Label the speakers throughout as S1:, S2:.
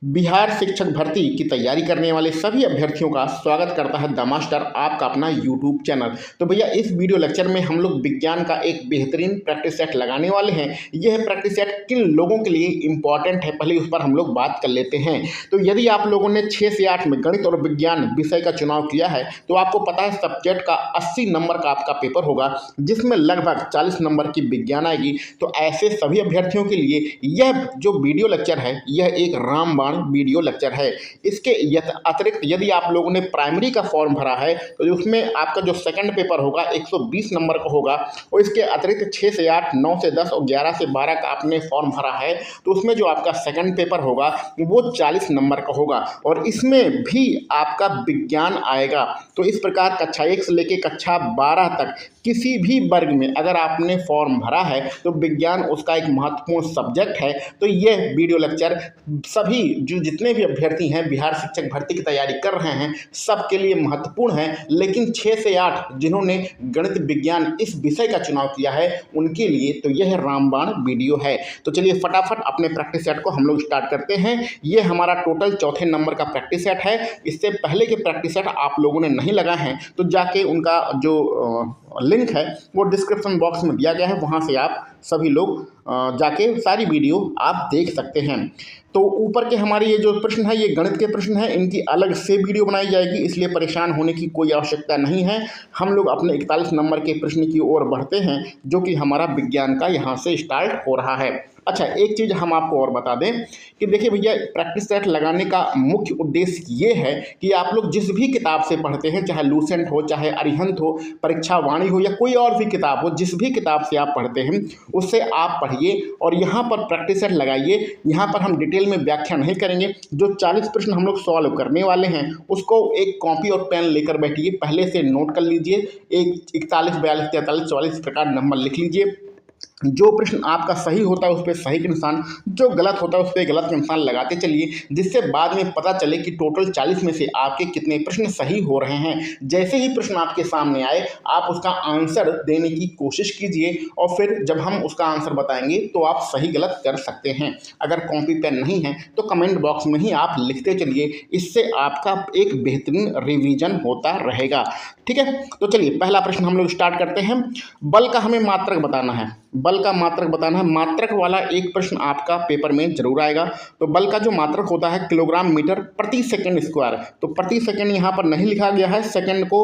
S1: बिहार शिक्षक भर्ती की तैयारी करने वाले सभी अभ्यर्थियों का स्वागत करता है द मास्टर, आपका अपना यूट्यूब चैनल। तो भैया इस वीडियो लेक्चर में हम लोग विज्ञान का एक बेहतरीन प्रैक्टिस सेट लगाने वाले हैं। यह प्रैक्टिस सेट किन लोगों के लिए इंपॉर्टेंट है, पहले उस पर हम लोग बात कर लेते हैं। तो यदि आप लोगों ने 6 से 8 में गणित और विज्ञान विषय का चुनाव किया है तो आपको पता है सब्जेक्ट का 80 नंबर का आपका पेपर होगा, जिसमें लगभग 40 नंबर की विज्ञान आएगी। तो ऐसे सभी अभ्यर्थियों के लिए यह जो वीडियो लेक्चर है यह एक रामबाण वीडियो लेक्चर है। इसके अतिरिक्त यदि आप लोगों ने प्राइमरी का फॉर्म भरा है तो उसमें आपका जो सेकंड पेपर होगा 120 नंबर का होगा, और इसके अतिरिक्त 6 से 8, 9 से 10 और 11 से 12 का आपने फॉर्म भरा है तो उसमें जो आपका सेकंड पेपर होगा वो 40 नंबर का होगा, और इसमें भी आपका विज्ञान आएगा। तो इस प्रकार कक्षा 1 से लेकर कक्षा 12 तक किसी भी वर्ग में अगर आपने फॉर्म भरा है तो विज्ञान उसका एक महत्वपूर्ण सब्जेक्ट है। तो यह वीडियो लेक्चर सभी जो जितने भी अभ्यर्थी हैं बिहार शिक्षक भर्ती की तैयारी कर रहे हैं सबके लिए महत्वपूर्ण है, लेकिन 6 से 8 जिन्होंने गणित विज्ञान इस विषय का चुनाव किया है उनके लिए तो यह रामबाण वीडियो है। तो चलिए फटाफट अपने प्रैक्टिस सेट को हम लोग स्टार्ट करते हैं। ये हमारा टोटल चौथे नंबर का प्रैक्टिस सेट है। इससे पहले के प्रैक्टिस सेट आप लोगों ने नहीं लगाए हैं तो जाके उनका जो लिंक है वो डिस्क्रिप्शन बॉक्स में दिया गया है, वहाँ से आप सभी लोग जाके सारी वीडियो आप देख सकते हैं। तो ऊपर के हमारे ये जो प्रश्न है ये गणित के प्रश्न है, इनकी अलग से वीडियो बनाई जाएगी, इसलिए परेशान होने की कोई आवश्यकता नहीं है। हम लोग अपने 41 नंबर के प्रश्न की ओर बढ़ते हैं जो कि हमारा विज्ञान का यहाँ से स्टार्ट हो रहा है। अच्छा, एक चीज़ हम आपको और बता दें कि देखिए भैया प्रैक्टिस सेट लगाने का मुख्य उद्देश्य ये है कि आप लोग जिस भी किताब से पढ़ते हैं, चाहे लूसेंट हो, चाहे अरिहंत हो, परीक्षा वाणी हो या कोई और भी किताब हो, जिस भी किताब से आप पढ़ते हैं उससे आप पढ़िए और यहाँ पर प्रैक्टिस सेट लगाइए। यहाँ पर हम डिटेल में व्याख्या नहीं करेंगे। जो 40 प्रश्न हम लोग सॉल्व करने वाले हैं उसको एक कॉपी और पेन लेकर बैठिए, पहले से नोट कर लीजिए। 41, 42, 43, 44 प्रकार नंबर लिख लीजिए। जो प्रश्न आपका सही होता है उस पर सही के निशान, जो गलत होता है उस पर गलत के निशान लगाते चलिए, जिससे बाद में पता चले कि टोटल 40 में से आपके कितने प्रश्न सही हो रहे हैं। जैसे ही प्रश्न आपके सामने आए आप उसका आंसर देने की कोशिश कीजिए और फिर जब हम उसका आंसर बताएंगे तो आप सही गलत कर सकते हैं। अगर कॉपी पेन नहीं है तो कमेंट बॉक्स में ही आप लिखते चलिए, इससे आपका एक बेहतरीन रिवीजन होता रहेगा। ठीक है, तो चलिए पहला प्रश्न हम लोग स्टार्ट करते हैं। बल का हमें मात्रक बताना है। बल का मात्रक बताना है, मात्रक वाला एक प्रश्न आपका पेपर में जरूर आएगा। तो बल का जो मात्रक होता है किलोग्राम मीटर प्रति सेकंड स्क्वायर। तो प्रति सेकंड यहाँ पर नहीं लिखा गया है, सेकंड को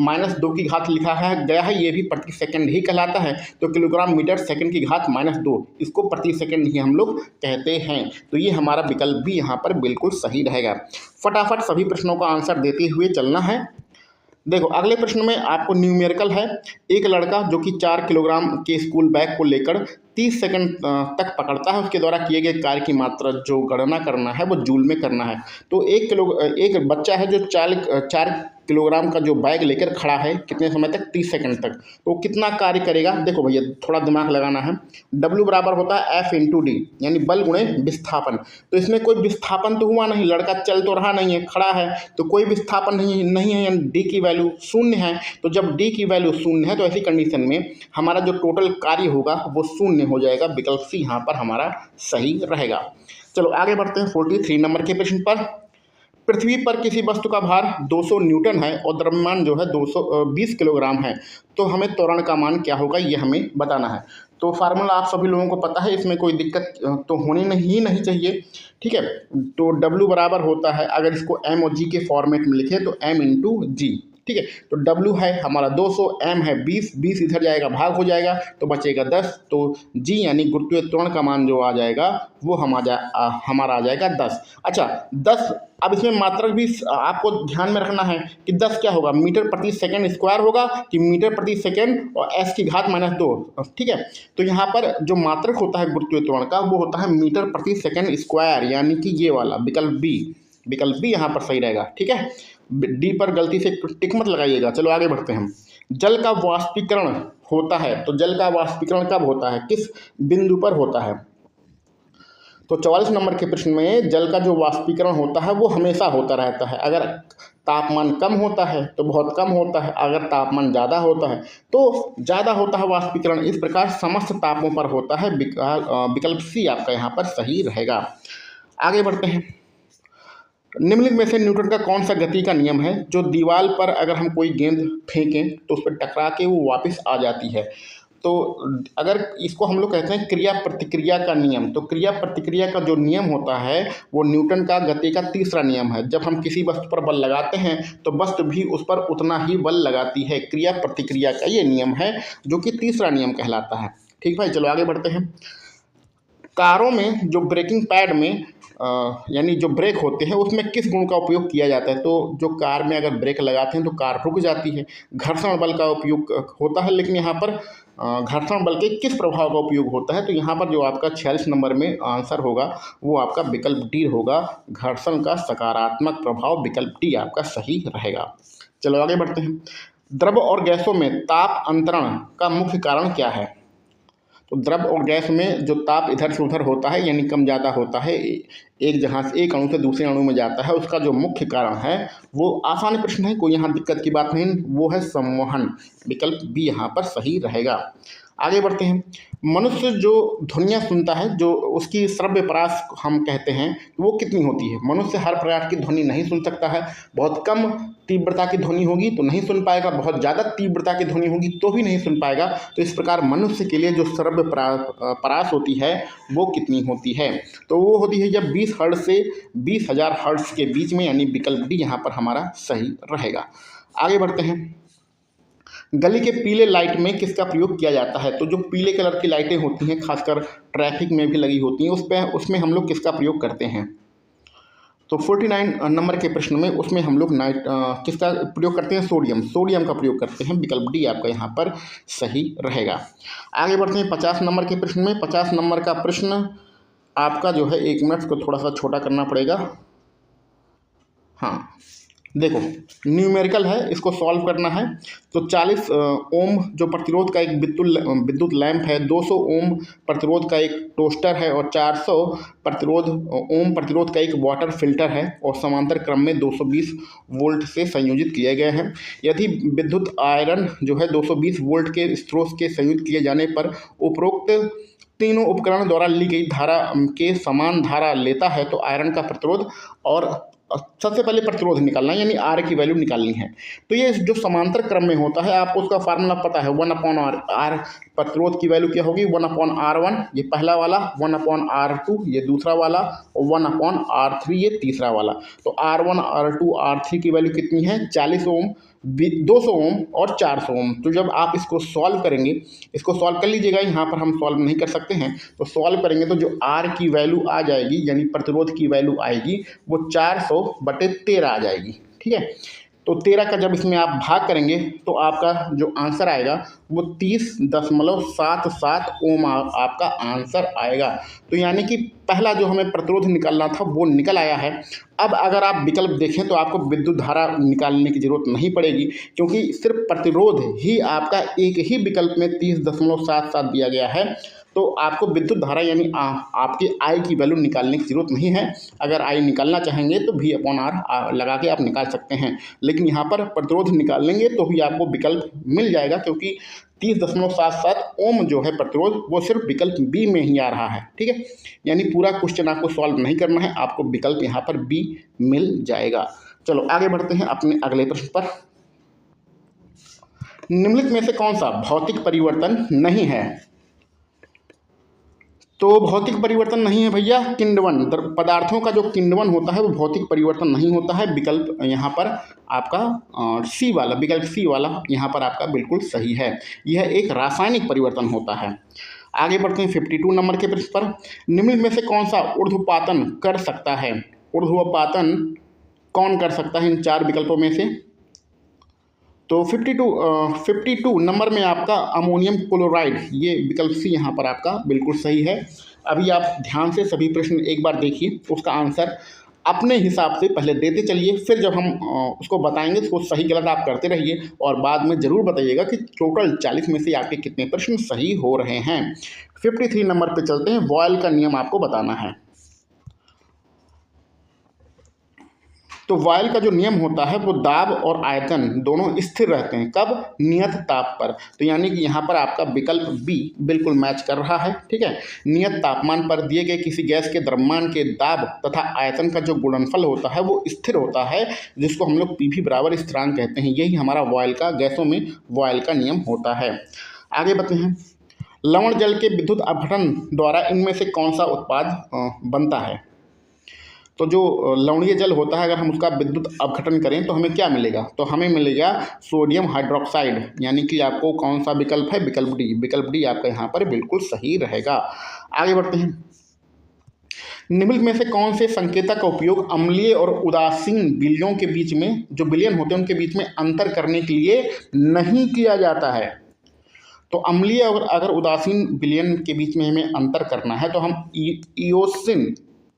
S1: -2 की घात लिखा है गया है, ये भी प्रति सेकंड ही कहलाता है। तो किलोग्राम मीटर सेकंड की घात -2, इसको प्रति सेकंड ही हम लोग कहते हैं। तो ये हमारा विकल्प भी यहाँ पर बिल्कुल सही रहेगा। फटाफट सभी प्रश्नों का आंसर देते हुए चलना है। देखो अगले प्रश्न में आपको न्यूमेरिकल है। एक लड़का जो कि 4 किलोग्राम के स्कूल बैग को लेकर 30 सेकंड तक पकड़ता है, उसके द्वारा किए गए कार्य की मात्रा जो गणना करना है वो जूल में करना है। तो एक बच्चा है जो 4 किलोग्राम का जो बैग लेकर खड़ा है कितने समय तक, 30 सेकंड तक, तो कितना कार्य करेगा। देखो भैया थोड़ा दिमाग लगाना है। W बराबर होता है F × D, यानी बल गुणे विस्थापन। तो इसमें कोई विस्थापन तो हुआ नहीं, लड़का चल तो रहा नहीं है, खड़ा है, तो कोई विस्थापन नहीं है, यानी D की वैल्यू 0 है। तो जब D की वैल्यू 0 है तो ऐसी कंडीशन में हमारा जो टोटल कार्य होगा वो 0 हो जाएगा। विकल्प सी यहाँ पर हमारा सही रहेगा। चलो आगे बढ़ते हैं 43 नंबर के प्रश्न पर। पृथ्वी पर किसी वस्तु का भार 200 न्यूटन है और द्रव्यमान जो है 220 किलोग्राम है, तो हमें त्वरण का मान क्या होगा ये हमें बताना है। तो फार्मूला आप सभी लोगों को पता है, इसमें कोई दिक्कत तो होनी नहीं चाहिए। ठीक है, तो W बराबर होता है, अगर इसको M और G के फॉर्मेट में लिखें तो M × G। ठीक है, तो W है हमारा 200, M है 20 इधर जाएगा भाग हो जाएगा तो बचेगा 10। तो G यानी गुरुत्वीय त्वरण का मान जो आ जाएगा वो हमारा आ जाएगा 10। अच्छा 10, अब इसमें मात्रक भी आपको ध्यान में रखना है कि 10 क्या होगा, मीटर प्रति सेकंड स्क्वायर होगा कि मीटर प्रति सेकंड और S की घात -2। ठीक है, तो यहाँ पर जो मात्रक होता है गुरुत्वीय त्वरण का वो होता है मीटर प्रति सेकंड स्क्वायर, यानी कि ये वाला विकल्प बी यहाँ पर सही रहेगा। ठीक है, डी पर गलती से टिक मत लगाइएगा। चलो आगे बढ़ते हैं। जल का वाष्पीकरण होता है, तो जल का वाष्पीकरण कब होता है, किस बिंदु पर होता है। तो 44 नंबर के प्रश्न में जल का जो वाष्पीकरण होता है वो हमेशा होता रहता है। अगर तापमान कम होता है तो बहुत कम होता है, अगर तापमान ज़्यादा होता है तो ज़्यादा होता है वाष्पीकरण। इस प्रकार समस्त तापों पर होता है। विकल्प सी आपका यहाँ पर सही रहेगा। आगे बढ़ते हैं। निम्नलिखित में से न्यूटन का कौन सा गति का नियम है जो दीवार पर अगर हम कोई गेंद फेंकें तो उस पर टकरा के वो वापस आ जाती है? तो अगर इसको हम लोग कहते हैं क्रिया प्रतिक्रिया का नियम। तो क्रिया प्रतिक्रिया का जो नियम होता है वो न्यूटन का गति का तीसरा नियम है। जब हम किसी वस्तु पर बल लगाते हैं तो वस्तु भी उस पर उतना ही बल लगाती है। क्रिया प्रतिक्रिया का ये नियम है जो कि तीसरा नियम कहलाता है। ठीक भाई, चलो आगे बढ़ते हैं। कारों में जो ब्रेकिंग पैड में यानी जो ब्रेक होते हैं उसमें किस गुण का उपयोग किया जाता है? तो जो कार में अगर ब्रेक लगाते हैं तो कार रुक जाती है, घर्षण बल का उपयोग होता है। लेकिन यहाँ पर घर्षण बल के किस प्रभाव का उपयोग होता है? तो यहाँ पर जो आपका 46 नंबर में आंसर होगा वो आपका विकल्प डी होगा। घर्षण का सकारात्मक प्रभाव, विकल्प डी आपका सही रहेगा। चलो आगे बढ़ते हैं। द्रव और गैसों में ताप अंतरण का मुख्य कारण क्या है? तो द्रव और गैस में जो ताप इधर से उधर होता है यानी कम ज़्यादा होता है, एक जहाँ से एक अणु से दूसरे अणु में जाता है, उसका जो मुख्य कारण है वो आसान प्रश्न है, कोई यहाँ दिक्कत की बात नहीं, वो है संवहन। विकल्प बी यहाँ पर सही रहेगा। आगे बढ़ते हैं। मनुष्य जो ध्वनियाँ सुनता है, जो उसकी श्रव्य परास हम कहते हैं, वो कितनी होती है? मनुष्य हर प्रकार की ध्वनि नहीं सुन सकता है। बहुत कम तीव्रता की ध्वनि होगी तो नहीं सुन पाएगा, बहुत ज़्यादा तीव्रता की ध्वनि होगी तो भी नहीं सुन पाएगा। तो इस प्रकार मनुष्य के लिए जो श्रव्य परास होती है वो कितनी होती है? तो वो होती है जब 20 हर्ट्ज से 20,000 हर्ट्ज के बीच में, यानी विकल्प डी यहाँ पर हमारा सही रहेगा। आगे बढ़ते हैं। गली के पीले लाइट में किसका प्रयोग किया जाता है? तो जो पीले कलर की लाइटें होती हैं, खासकर ट्रैफिक में भी लगी होती हैं, उसमें हम लोग किसका प्रयोग करते हैं? तो 49 नंबर के प्रश्न में उसमें हम लोग किसका प्रयोग करते हैं? सोडियम का प्रयोग करते हैं। विकल्प डी आपका यहाँ पर सही रहेगा। आगे बढ़ते हैं 50 नंबर के प्रश्न में। 50 नंबर का प्रश्न आपका जो है, 1 मिनट को थोड़ा सा छोटा करना पड़ेगा। हाँ देखो, न्यूमेरिकल है, इसको सॉल्व करना है। तो 40 ओम जो प्रतिरोध का एक विद्युत लैंप है, 200 ओम प्रतिरोध का एक टोस्टर है और 400 ओम प्रतिरोध का एक वाटर फिल्टर है और समांतर क्रम में 220 वोल्ट से संयोजित किए गए हैं। यदि विद्युत आयरन जो है 220 वोल्ट के स्रोत के संयुक्त किए जाने पर उपरोक्त तीनों उपकरण द्वारा ली गई धारा के समान धारा लेता है तो आयरन का प्रतिरोध, और सबसे पहले प्रतिरोध निकालना है यानी आर की वैल्यू निकालनी है। तो ये जो समांतर क्रम में होता है, आपको उसका फार्मूला पता है, 1/r। आर प्रतिरोध की वैल्यू क्या होगी? 1/r1 ये पहला वाला, 1/r2 ये दूसरा वाला, और 1/r3 ये तीसरा वाला। तो R1 R2 R3 की वैल्यू कितनी है? 40 ओम, 200 ओम और 400 ओम। तो जब आप इसको सॉल्व करेंगे, इसको सॉल्व कर लीजिएगा, यहाँ पर हम सॉल्व नहीं कर सकते हैं, तो सॉल्व करेंगे तो जो आर की वैल्यू आ जाएगी यानी प्रतिरोध की वैल्यू आएगी वो 400/13 आ जाएगी। ठीक है, तो 13 का जब इसमें आप भाग करेंगे तो आपका जो आंसर आएगा वो 30.77 ओम आपका आंसर आएगा। तो यानी कि पहला जो हमें प्रतिरोध निकालना था वो निकल आया है। अब अगर आप विकल्प देखें तो आपको विद्युत धारा निकालने की ज़रूरत नहीं पड़ेगी, क्योंकि सिर्फ प्रतिरोध ही आपका एक ही विकल्प में 30.77 दिया गया है। तो आपको विद्युत धारा यानी आपकी आई की वैल्यू निकालने की ज़रूरत नहीं है। अगर आई निकालना चाहेंगे तो V/R लगा के आप निकाल सकते हैं, लेकिन यहाँ पर प्रतिरोध निकालेंगे तो ही आपको विकल्प मिल जाएगा, क्योंकि 30.77 ओम जो है प्रतिरोध वो सिर्फ विकल्प बी में ही आ रहा है। ठीक है, यानी पूरा क्वेश्चन आपको सॉल्व नहीं करना है, आपको विकल्प यहाँ पर बी मिल जाएगा। चलो आगे बढ़ते हैं अपने अगले प्रश्न पर। निम्नलिखित में से कौन सा भौतिक परिवर्तन नहीं है? तो भौतिक परिवर्तन नहीं है भैया, किण्वन, पदार्थों का जो किण्वन होता है वो भौतिक परिवर्तन नहीं होता है। विकल्प यहाँ पर आपका सी वाला, विकल्प सी वाला यहाँ पर आपका बिल्कुल सही है। यह एक रासायनिक परिवर्तन होता है। आगे बढ़ते हैं 52 नंबर के प्रश्न पर। निम्न में से कौन सा ऊर्ध्वपातन कर सकता है? ऊर्ध्वपातन कौन कर सकता है इन 4 विकल्पों में से? तो 52 नंबर में आपका अमोनियम क्लोराइड, ये विकल्प सी यहाँ पर आपका बिल्कुल सही है। अभी आप ध्यान से सभी प्रश्न एक बार देखिए, उसका आंसर अपने हिसाब से पहले देते चलिए, फिर जब हम उसको बताएंगे तो सही गलत आप करते रहिए और बाद में ज़रूर बताइएगा कि टोटल 40 में से आपके कितने प्रश्न सही हो रहे हैं। 53 नंबर पर चलते हैं। बॉयल का नियम आपको बताना है। तो वॉयल का जो नियम होता है वो दाब और आयतन दोनों स्थिर रहते हैं, कब? नियत ताप पर। तो यानी कि यहाँ पर आपका विकल्प बी बिल्कुल मैच कर रहा है। ठीक है, नियत तापमान पर दिए गए किसी गैस के द्रव्यमान के दाब तथा आयतन का जो गुणनफल होता है वो स्थिर होता है, जिसको हम लोग पीवी बराबर स्थिरांक कहते हैं। यही हमारा वॉयल का, गैसों में वॉयल का नियम होता है। आगे बढ़ते हैं। लवण जल के विद्युत अपघटन द्वारा इनमें से कौन सा उत्पाद बनता है? तो जो लवणीय जल होता है, अगर हम उसका विद्युत अपघटन करें तो हमें क्या मिलेगा? तो हमें मिलेगा सोडियम हाइड्रोक्साइड, यानी कि आपको कौन सा विकल्प है? विकल्प डी। विकल्प डी आपका यहाँ पर बिल्कुल सही रहेगा। आगे बढ़ते हैं। निम्नलिखित में से कौन से संकेतक का उपयोग अम्लीय और उदासीन विलयनों के बीच में, जो विलयन होते हैं उनके बीच में अंतर करने के लिए नहीं किया जाता है? तो अम्लीय और अगर उदासीन विलयन के बीच में हमें अंतर करना है तो हम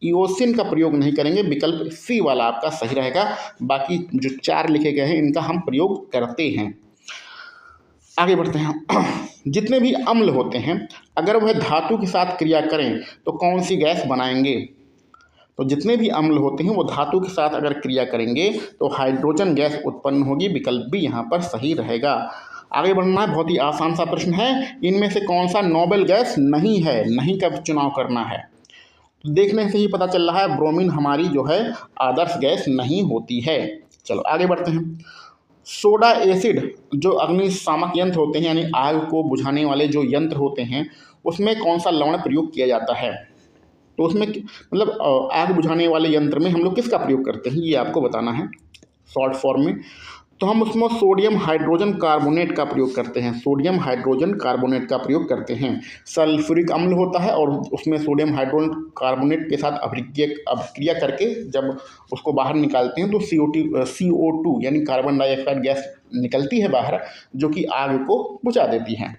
S1: इओसिन का प्रयोग नहीं करेंगे। विकल्प सी वाला आपका सही रहेगा। बाकी जो 4 लिखे गए हैं इनका हम प्रयोग करते हैं। आगे बढ़ते हैं। जितने भी अम्ल होते हैं अगर वह धातु के साथ क्रिया करें तो कौन सी गैस बनाएंगे? तो जितने भी अम्ल होते हैं वो धातु के साथ अगर क्रिया करेंगे तो हाइड्रोजन गैस उत्पन्न होगी। विकल्प भी यहाँ पर सही रहेगा। आगे बढ़ना है। बहुत ही आसान सा प्रश्न है। इनमें से कौन सा नोबेल गैस नहीं है? नहीं का चुनाव करना है। देखने से ही पता चल रहा है ब्रोमीन हमारी जो है आदर्श गैस नहीं होती है। चलो आगे बढ़ते हैं। सोडा एसिड जो अग्निशामक यंत्र होते हैं, यानी आग को बुझाने वाले जो यंत्र होते हैं, उसमें कौन सा लवण प्रयोग किया जाता है? तो उसमें मतलब आग बुझाने वाले यंत्र में हम लोग किसका प्रयोग करते हैं ये आपको बताना है शॉर्ट फॉर्म में। तो हम उसमें सोडियम हाइड्रोजन कार्बोनेट का प्रयोग करते हैं। सोडियम हाइड्रोजन कार्बोनेट का प्रयोग करते हैं। सल्फ्यूरिक अम्ल होता है और उसमें सोडियम हाइड्रोजन कार्बोनेट के साथ अभिक्रिया करके जब उसको बाहर निकालते हैं तो CO2 यानी कार्बन डाइऑक्साइड गैस निकलती है बाहर, जो कि आग को बुझा देती है।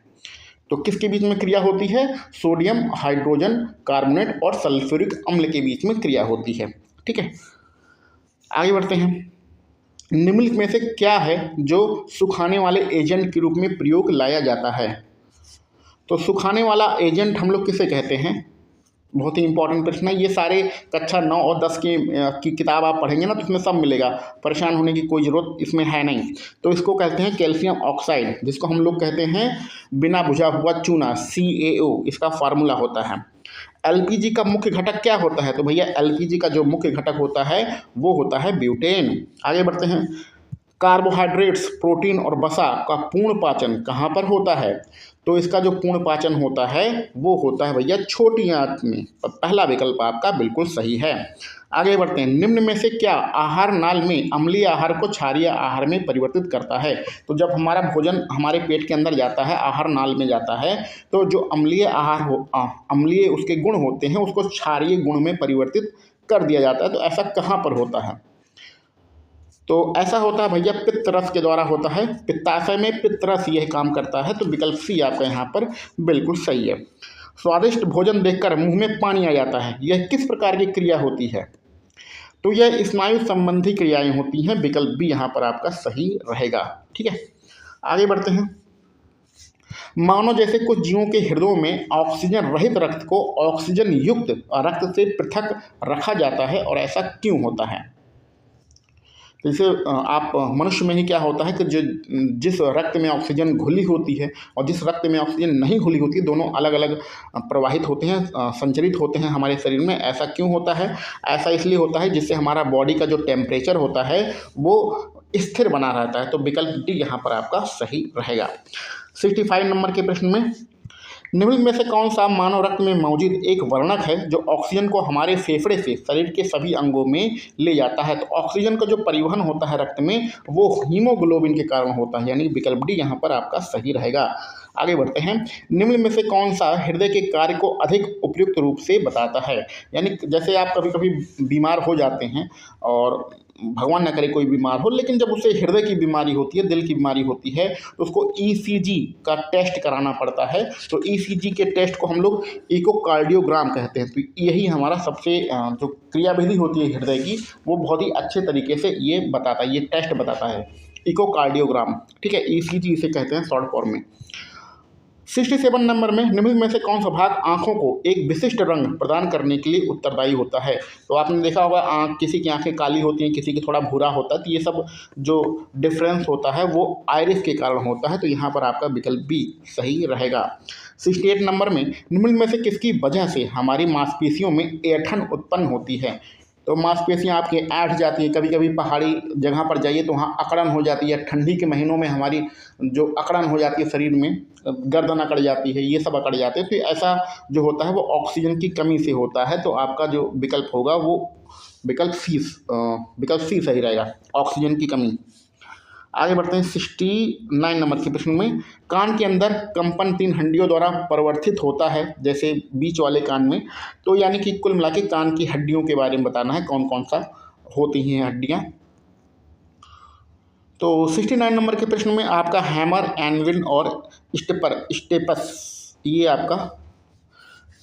S1: तो किसके बीच में क्रिया होती है? सोडियम हाइड्रोजन कार्बोनेट और सल्फ्यूरिक अम्ल के बीच में क्रिया होती है। ठीक है, आगे बढ़ते हैं। निम्नलिखित में से क्या है जो सुखाने वाले एजेंट के रूप में प्रयोग लाया जाता है? तो सुखाने वाला एजेंट हम लोग किसे कहते हैं? बहुत ही इंपॉर्टेंट प्रश्न है। ये सारे कक्षा 9 और 10 की किताब आप पढ़ेंगे ना तो उसमें सब मिलेगा, परेशान होने की कोई ज़रूरत इसमें है नहीं। तो इसको कहते हैं कैल्शियम ऑक्साइड, जिसको हम लोग कहते हैं बिना बुझा हुआ चूना, CaO इसका फार्मूला होता है। एलपीजी का मुख्य घटक क्या होता है? तो भैया एलपीजी का जो मुख्य घटक होता है वो होता है ब्यूटेन। आगे बढ़ते हैं। कार्बोहाइड्रेट्स, प्रोटीन और वसा का पूर्ण पाचन कहाँ पर होता है? तो इसका जो पूर्ण पाचन होता है वो होता है भैया छोटी आंत में। पहला विकल्प आपका बिल्कुल सही है। आगे बढ़ते हैं। निम्न में से क्या आहार नाल में अम्लीय आहार को क्षारीय आहार में परिवर्तित करता है? तो जब हमारा भोजन हमारे पेट के अंदर जाता है, आहार नाल में जाता है, तो जो अम्लीय अम्लीय उसके गुण होते हैं उसको क्षारीय गुण में परिवर्तित कर दिया जाता है। तो ऐसा कहाँ पर होता है? तो ऐसा होता है भैया पित्त रस के द्वारा होता है। पित्ताशय में पित्त रस यह काम करता है। तो विकल्प सी आपका यहाँ पर बिल्कुल सही है। स्वादिष्ट भोजन देखकर मुंह में पानी आ जाता है, यह किस प्रकार की क्रिया होती है? तो यह स्नायु संबंधी क्रियाएं होती हैं। विकल्प भी यहाँ पर आपका सही रहेगा। ठीक है, आगे बढ़ते हैं। मानव जैसे कुछ जीवों के हृदयों में ऑक्सीजन रहित रक्त को ऑक्सीजन युक्त रक्त से पृथक रखा जाता है, और ऐसा क्यों होता है? जैसे आप मनुष्य में ही क्या होता है कि जिस रक्त में ऑक्सीजन घुली होती है और जिस रक्त में ऑक्सीजन नहीं घुली होती, दोनों अलग अलग प्रवाहित होते हैं, संचरित होते हैं हमारे शरीर में। ऐसा क्यों होता है? ऐसा इसलिए होता है जिससे हमारा बॉडी का जो टेम्परेचर होता है वो स्थिर बना रहता है। तो विकल्प डी यहाँ पर आपका सही रहेगा। 65 नंबर के प्रश्न में निम्नलिखित में से कौन सा मानव रक्त में मौजूद एक वर्णक है जो ऑक्सीजन को हमारे फेफड़े से शरीर के सभी अंगों में ले जाता है? तो ऑक्सीजन का जो परिवहन होता है रक्त में वो हीमोग्लोबिन के कारण होता है, यानी विकल्प डी यहाँ पर आपका सही रहेगा। आगे बढ़ते हैं। निम्न में से कौन सा हृदय के कार्य को अधिक उपयुक्त रूप से बताता है? यानी जैसे आप कभी कभी बीमार हो जाते हैं, और भगवान न करे कोई बीमार हो, लेकिन जब उसे हृदय की बीमारी होती है, दिल की बीमारी होती है, तो उसको ECG का टेस्ट कराना पड़ता है। तो ECG के टेस्ट को हम लोग इकोकार्डियोग्राम कहते हैं। तो यही हमारा सबसे जो क्रियाविधि होती है हृदय की, वो बहुत ही अच्छे तरीके से ये बताता है, ये टेस्ट बताता है, इकोकार्डियोग्राम। ठीक है, ECG इसे कहते हैं शॉर्ट फॉर्म में। 67 नंबर में निम्नलिखित में से कौन सा भाग आंखों को एक विशिष्ट रंग प्रदान करने के लिए उत्तरदायी होता है। तो आपने देखा होगा किसी की आंखें काली होती हैं, किसी की थोड़ा भूरा होता है, तो ये सब जो डिफरेंस होता है वो आइरिस के कारण होता है। तो यहाँ पर आपका विकल्प बी सही रहेगा। 68 नंबर में निम्नलिखित में से किसकी वजह से हमारी मांसपेशियों में ऐंठन उत्पन्न होती है। तो मांसपेशियां आपकी ऐंठ जाती है, कभी कभी पहाड़ी जगह पर जाइए तो वहाँ अकड़न हो जाती है। ठंडी के महीनों में हमारी जो अकड़न हो जाती है शरीर में, गर्दन अकड़ जाती है, ये सब अकड़ जाते हैं। तो ऐसा जो होता है वो ऑक्सीजन की कमी से होता है। तो आपका जो विकल्प होगा वो विकल्प सी सही रहेगा, ऑक्सीजन की कमी। आगे बढ़ते हैं 69 नंबर के प्रश्न में, कान के अंदर कंपन 3 हड्डियों द्वारा परिवर्तित होता है, जैसे बीच वाले कान में। तो यानी कि कुल मिला के कान की हड्डियों के बारे में बताना है, कौन कौन सा होती हैं हड्डियाँ। तो 69 नंबर के प्रश्न में आपका हैमर, एनविल और स्टेपस, ये आपका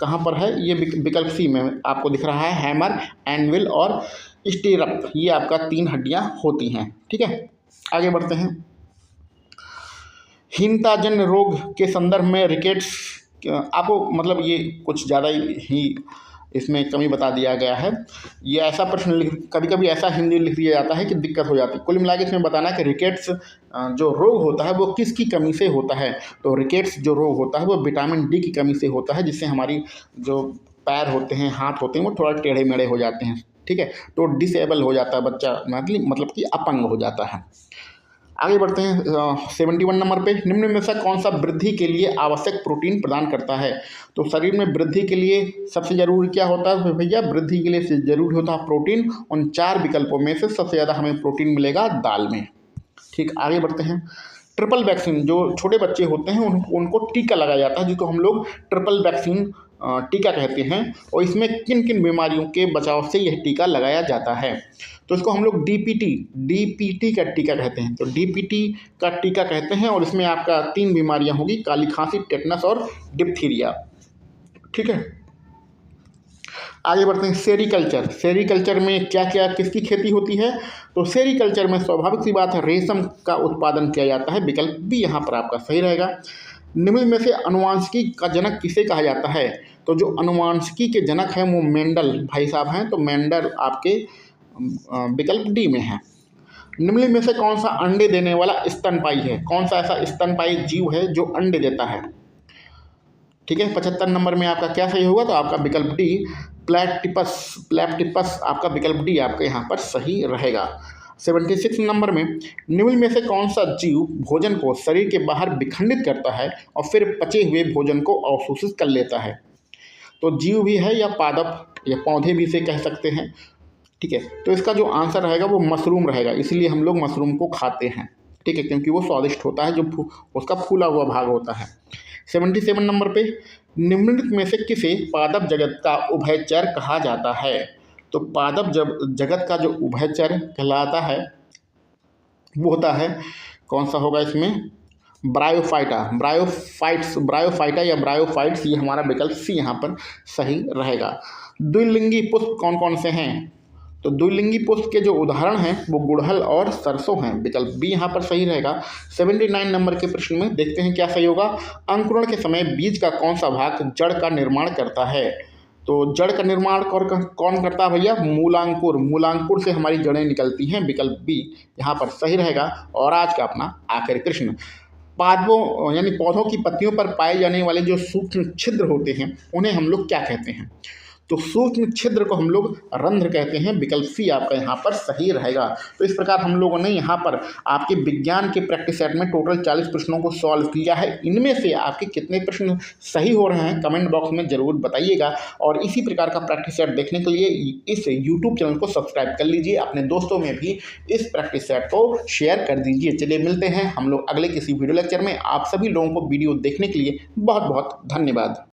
S1: कहाँ पर है, ये विकल्प सी में आपको दिख रहा है। हैमर, एनविल और स्टीरप, ये आपका 3 हड्डियाँ होती हैं। ठीक है, आगे बढ़ते हैं। हीनताजन्य रोग के संदर्भ में रिकेट्स, आपको मतलब ये कुछ ज़्यादा ही इसमें कमी बता दिया गया है। ये ऐसा प्रश्न कभी कभी ऐसा हिंदी लिख दिया जाता है कि दिक्कत हो जाती है। कुल मिला के इसमें बताना है कि रिकेट्स जो रोग होता है वो किसकी कमी से होता है। तो रिकेट्स जो रोग होता है वो विटामिन डी की कमी से होता है, जिससे हमारी जो पैर होते हैं, हाथ होते हैं, वो थोड़ा टेढ़े मेढ़े हो जाते हैं। ठीक है, तो डिसेबल हो जाता है बच्चा, मतलब कि अपंग हो जाता है। आगे बढ़ते हैं 71 नंबर पे, निम्न में से कौन सा वृद्धि के लिए आवश्यक प्रोटीन प्रदान करता है। तो शरीर में वृद्धि के लिए सबसे जरूरी क्या होता है भैया, वृद्धि के लिए जरूरी होता है प्रोटीन। उन 4 विकल्पों में से सबसे ज़्यादा हमें प्रोटीन मिलेगा दाल में। ठीक, आगे बढ़ते हैं। ट्रिपल वैक्सीन, जो छोटे बच्चे होते हैं उनको टीका लगाया जाता है, जिसको हम लोग ट्रिपल वैक्सीन टीका कहते हैं। और इसमें किन किन बीमारियों के बचाव से यह टीका लगाया जाता है। तो इसको हम लोग डीपीटी का टीका कहते हैं। तो डीपीटी का टीका कहते हैं, और इसमें आपका 3 बीमारियां होगी, काली खांसी, टेटनस और डिप्थीरिया। ठीक है, आगे बढ़ते हैं। सेरीकल्चर में क्या क्या किसकी खेती होती है। तो सेरीकल्चर में स्वाभाविक सी बात है रेशम का उत्पादन किया जाता है। विकल्प भी यहाँ पर आपका सही रहेगा। निम्न में से अनुवांशिकी का जनक किसे कहा जाता है। तो जो अनुवांशिकी के जनक हैं वो मेंडल भाई साहब हैं। तो मेंडल आपके विकल्प डी में है। निम्न में से कौन सा अंडे देने वाला स्तनपायी है। कौन सा ऐसा स्तनपायी जीव है जो अंडे देता है। ठीक है, 75 नंबर में आपका क्या सही होगा। तो आपका विकल्प डी प्लैटिपस आपका विकल्प डी आपका यहाँ पर सही रहेगा। 76 नंबर में निम्न में से कौन सा जीव भोजन को शरीर के बाहर विखंडित करता है और फिर पचे हुए भोजन को अवशोषित कर लेता है। तो जीव भी है या पादप या पौधे भी इसे कह सकते हैं। ठीक है, तो इसका जो आंसर रहेगा वो मशरूम रहेगा, इसलिए हम लोग मशरूम को खाते हैं। ठीक है, क्योंकि वो स्वादिष्ट होता है, जो उसका फूला हुआ भाग होता है। 77 नंबर पे निम्नलिखित में से किसे पादप जगत का उभयचर कहा जाता है। तो पादप जगत का जो उभयचर कहलाता है वो होता है, कौन सा होगा इसमें, ब्रायोफाइटा या ब्रायोफाइट्स, ये हमारा विकल्प सी यहाँ पर सही रहेगा। द्विलिंगी पुष्प कौन कौन से हैं। तो द्विलिंगी पुष्प के जो उदाहरण हैं वो गुड़हल और सरसों हैं। विकल्प बी यहाँ पर सही रहेगा। 79 नंबर के प्रश्न में देखते हैं क्या सही होगा। अंकुरण के समय बीज का कौन सा भाग जड़ का निर्माण करता है। तो जड़ का निर्माण कौन करता है भैया, मूलांकुर से हमारी जड़ें निकलती हैं। विकल्प बी यहाँ पर सही रहेगा। और आज का अपना आखिरी प्रश्न, पादपों यानी पौधों की पत्तियों पर पाए जाने वाले जो सूक्ष्म छिद्र होते हैं उन्हें हम लोग क्या कहते हैं। तो सूक्ष्म छिद्र को हम लोग रंध्र कहते हैं। विकल्प सी आपका यहाँ पर सही रहेगा। तो इस प्रकार हम लोगों ने यहाँ पर आपके विज्ञान के प्रैक्टिस सेट में टोटल 40 प्रश्नों को सॉल्व किया है। इनमें से आपके कितने प्रश्न सही हो रहे हैं कमेंट बॉक्स में ज़रूर बताइएगा। और इसी प्रकार का प्रैक्टिस सेट देखने के लिए इस यूट्यूब चैनल को सब्सक्राइब कर लीजिए, अपने दोस्तों में भी इस प्रैक्टिस सेट को शेयर कर दीजिए। चलिए मिलते हैं हम लोग अगले किसी वीडियो लेक्चर में। आप सभी लोगों को वीडियो देखने के लिए बहुत बहुत धन्यवाद।